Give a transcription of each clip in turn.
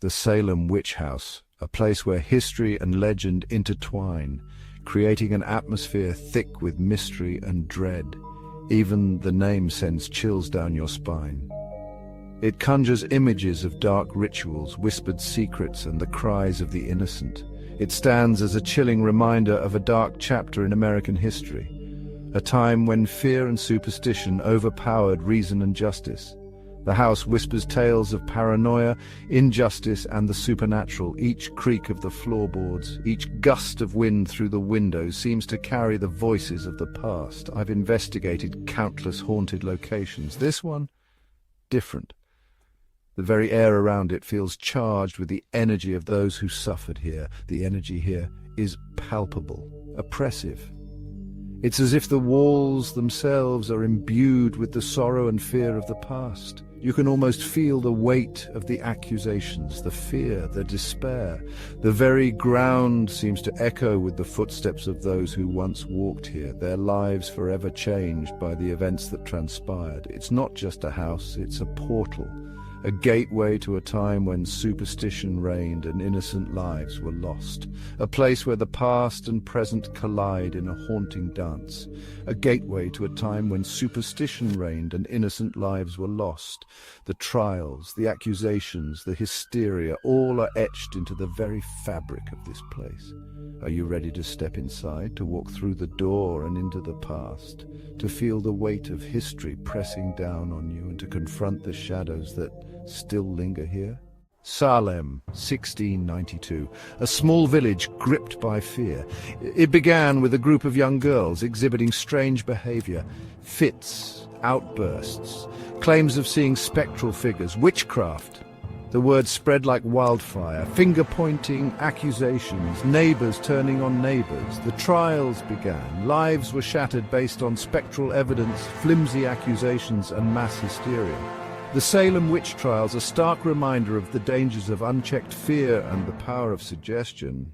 The Salem Witch House, a place where history and legend intertwine, creating an atmosphere thick with mystery and dread. Even the name sends chills down your spine. It conjures images of dark rituals, whispered secrets, and the cries of the innocent. It stands as a chilling reminder of a dark chapter in American history, a time when fear and superstition overpowered reason and justice. The house whispers tales of paranoia, injustice, and the supernatural. Each creak of the floorboards, each gust of wind through the windows seems to carry the voices of the past. I've investigated countless haunted locations. This one, different. The very air around it feels charged with the energy of those who suffered here. The energy here is palpable, oppressive. It's as if the walls themselves are imbued with the sorrow and fear of the past. You can almost feel the weight of the accusations, the fear, the despair. The very ground seems to echo with the footsteps of those who once walked here, their lives forever changed by the events that transpired. It's not just a house, it's a portal, a gateway to a time when superstition reigned and innocent lives were lost. A place where the past and present collide in a haunting dance. A gateway to a time when superstition reigned and innocent lives were lost. The trials, the accusations, the hysteria, all are etched into the very fabric of this place. Are you ready to step inside, to walk through the door and into the past, to feel the weight of history pressing down on you and to confront the shadows that still linger here? Salem, 1692, a small village gripped by fear. It began with a group of young girls exhibiting strange behavior, fits, outbursts, claims of seeing spectral figures, witchcraft. The word spread like wildfire, finger-pointing, accusations, neighbors turning on neighbors. The trials began. Lives were shattered based on spectral evidence, flimsy accusations, and mass hysteria. The Salem witch trials, a stark reminder of the dangers of unchecked fear and the power of suggestion.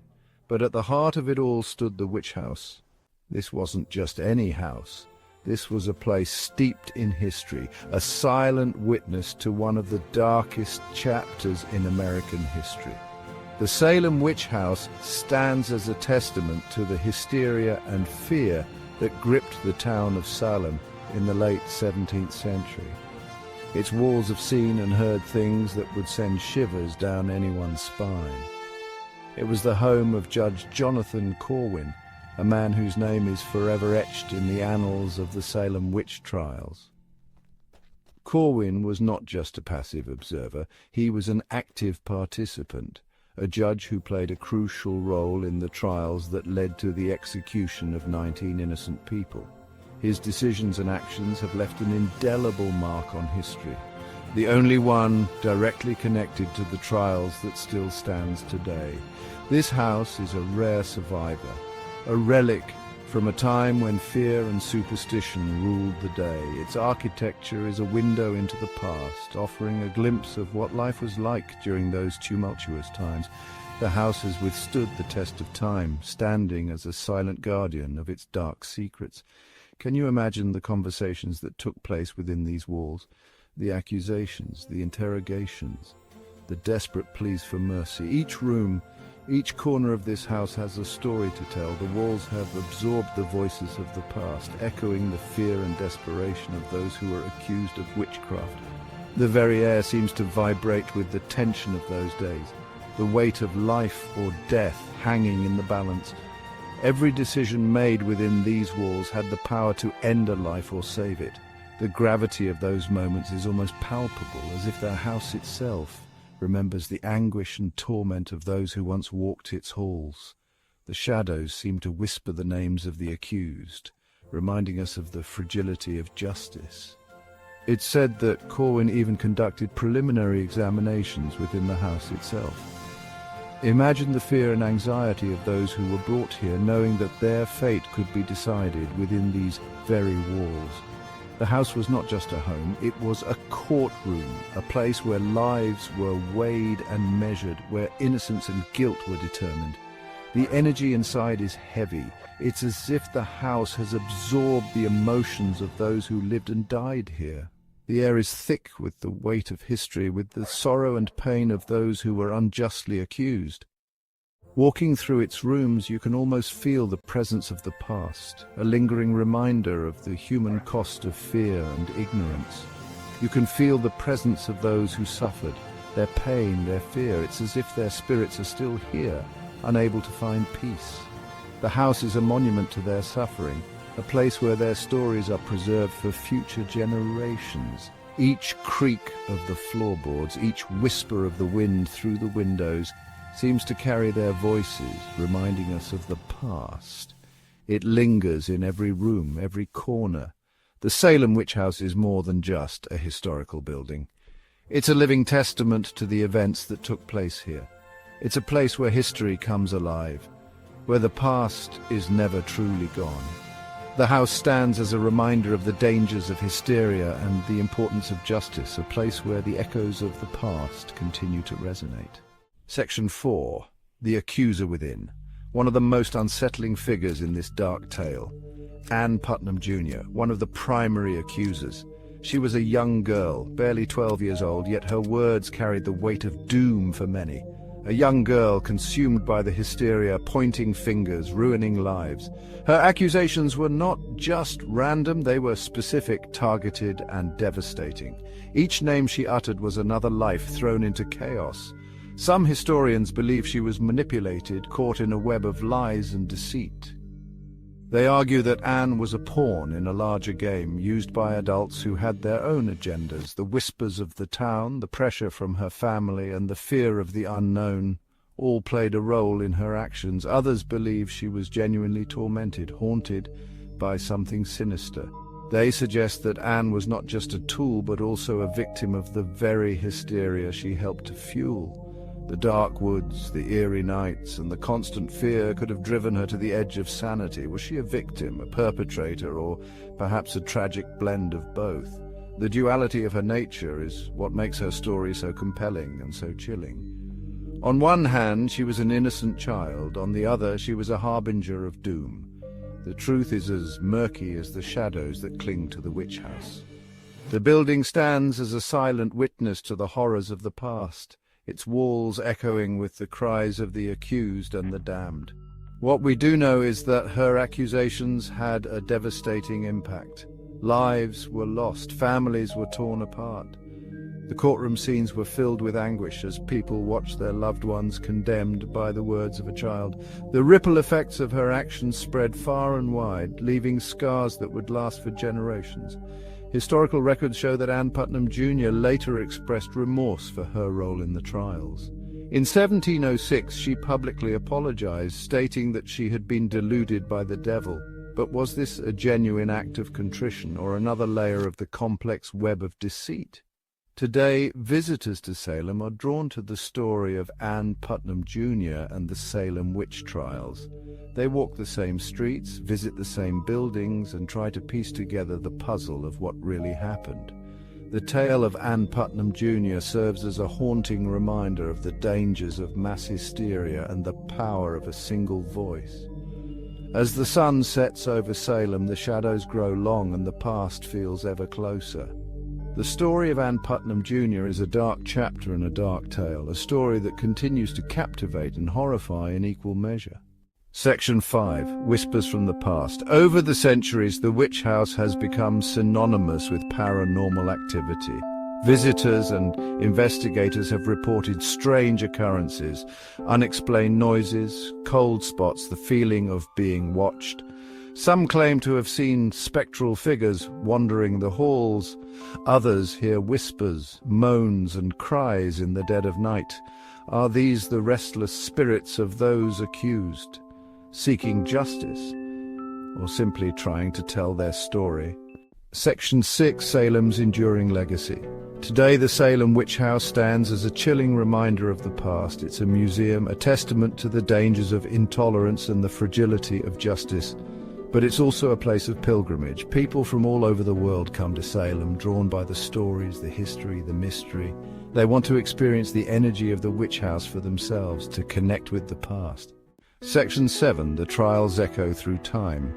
But at the heart of it all stood the witch house. This wasn't just any house. This was a place steeped in history, a silent witness to one of the darkest chapters in American history. The Salem Witch House stands as a testament to the hysteria and fear that gripped the town of Salem in the late 17th century. Its walls have seen and heard things that would send shivers down anyone's spine. It was the home of Judge Jonathan Corwin, a man whose name is forever etched in the annals of the Salem witch trials. Corwin was not just a passive observer, he was an active participant, a judge who played a crucial role in the trials that led to the execution of 19 innocent people. His decisions and actions have left an indelible mark on history, the only one directly connected to the trials that still stands today. This house is a rare survivor, a relic from a time when fear and superstition ruled the day. Its architecture is a window into the past, offering a glimpse of what life was like during those tumultuous times. The house has withstood the test of time, standing as a silent guardian of its dark secrets. Can you imagine the conversations that took place within these walls? The accusations, the interrogations, the desperate pleas for mercy. Each room, each corner of this house has a story to tell. The walls have absorbed the voices of the past, echoing the fear and desperation of those who were accused of witchcraft. The very air seems to vibrate with the tension of those days, the weight of life or death hanging in the balance. Every decision made within these walls had the power to end a life or save it. The gravity of those moments is almost palpable, as if the house itself remembers the anguish and torment of those who once walked its halls. The shadows seem to whisper the names of the accused, reminding us of the fragility of justice. It's said that Corwin even conducted preliminary examinations within the house itself. Imagine the fear and anxiety of those who were brought here, knowing that their fate could be decided within these very walls. The house was not just a home, it was a courtroom, a place where lives were weighed and measured, where innocence and guilt were determined. The energy inside is heavy. It's as if the house has absorbed the emotions of those who lived and died here. The air is thick with the weight of history, with the sorrow and pain of those who were unjustly accused. Walking through its rooms, you can almost feel the presence of the past, a lingering reminder of the human cost of fear and ignorance. You can feel the presence of those who suffered, their pain, their fear. It's as if their spirits are still here, unable to find peace. The house is a monument to their suffering, a place where their stories are preserved for future generations. Each creak of the floorboards, each whisper of the wind through the windows seems to carry their voices, reminding us of the past. It lingers in every room, every corner. The Salem Witch House is more than just a historical building. It's a living testament to the events that took place here. It's a place where history comes alive, where the past is never truly gone. The house stands as a reminder of the dangers of hysteria and the importance of justice, a place where the echoes of the past continue to resonate. Section 4. The Accuser Within. One of the most unsettling figures in this dark tale. Ann Putnam Jr., one of the primary accusers. She was a young girl, barely 12 years old, yet her words carried the weight of doom for many. A young girl consumed by the hysteria, pointing fingers, ruining lives. Her accusations were not just random, they were specific, targeted, and devastating. Each name she uttered was another life thrown into chaos. Some historians believe she was manipulated, caught in a web of lies and deceit. They argue that Anne was a pawn in a larger game, used by adults who had their own agendas. The whispers of the town, the pressure from her family, and the fear of the unknown all played a role in her actions. Others believe she was genuinely tormented, haunted by something sinister. They suggest that Anne was not just a tool, but also a victim of the very hysteria she helped to fuel. The dark woods, the eerie nights, and the constant fear could have driven her to the edge of sanity. Was she a victim, a perpetrator, or perhaps a tragic blend of both? The duality of her nature is what makes her story so compelling and so chilling. On one hand, she was an innocent child. On the other, she was a harbinger of doom. The truth is as murky as the shadows that cling to the witch house. The building stands as a silent witness to the horrors of the past, its walls echoing with the cries of the accused and the damned. What we do know is that her accusations had a devastating impact. Lives were lost, families were torn apart. The courtroom scenes were filled with anguish as people watched their loved ones condemned by the words of a child. The ripple effects of her actions spread far and wide, leaving scars that would last for generations. Historical records show that Ann Putnam Jr. later expressed remorse for her role in the trials. In 1706, she publicly apologized, stating that she had been deluded by the devil. But was this a genuine act of contrition, or another layer of the complex web of deceit? Today, visitors to Salem are drawn to the story of Ann Putnam Jr. and the Salem witch trials. They walk the same streets, visit the same buildings, and try to piece together the puzzle of what really happened. The tale of Ann Putnam Jr. serves as a haunting reminder of the dangers of mass hysteria and the power of a single voice. As the sun sets over Salem, the shadows grow long and the past feels ever closer. The story of Ann Putnam Jr. is a dark chapter in a dark tale, a story that continues to captivate and horrify in equal measure. Section 5. Whispers from the Past. Over the centuries, the witch house has become synonymous with paranormal activity. Visitors and investigators have reported strange occurrences, unexplained noises, cold spots, the feeling of being watched. Some claim to have seen spectral figures wandering the halls. Others hear whispers, moans, and cries in the dead of night. Are these the restless spirits of those accused, seeking justice, or simply trying to tell their story? Section 6. Salem's Enduring Legacy. Today, the Salem Witch House stands as a chilling reminder of the past. It's a museum, a testament to the dangers of intolerance and the fragility of justice. But it's also a place of pilgrimage. People from all over the world come to Salem, drawn by the stories, the history, the mystery. They want to experience the energy of the witch house for themselves, to connect with the past. Section 7. The trials echo through time.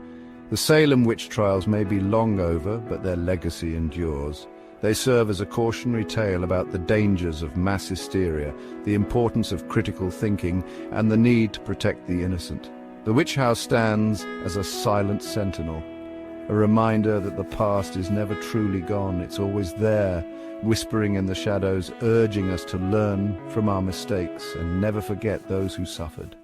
The Salem witch trials may be long over, but their legacy endures. They serve as a cautionary tale about the dangers of mass hysteria, the importance of critical thinking, and the need to protect the innocent. The witch house stands as a silent sentinel, a reminder that the past is never truly gone. It's always there, whispering in the shadows, urging us to learn from our mistakes and never forget those who suffered.